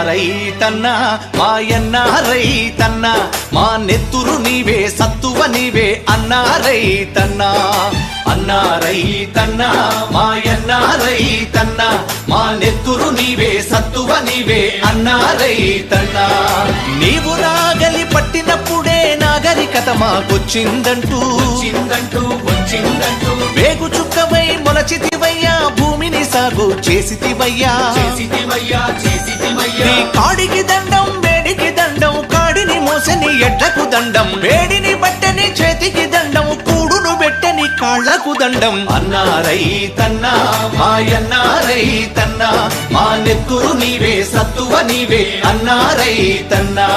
రైతన్నా మాయన్న రైతన్నా మా నెత్తురు నీవే సత్తువ నీవే అన్నా రైతన్నా అన్నా రైతన్నా మాయన్న రైతన్నా మా నెత్తురు నీవే సత్తువ నీవే అన్నా రైతన్నా నీవు నాగలి పట్టినప్పుడే నాగరికత మాకొచ్చిందంటూ వేగు చుక్కవై మొలచితివయ్యా భూమిని సాగు చేసితివయ్యా నీ కాడికి దండం వేడికి దండం కాడిని మోసని ఎడ్లకు దండం వేడిని బట్టని చేతికి దండం కూడును పెట్టని కాళ్లకు దండం అన్నా రైతన్నా మాయన్నా రైతన్నా మా నెత్తురు నీవే సత్తువ నీవే అన్నా రైతన్నా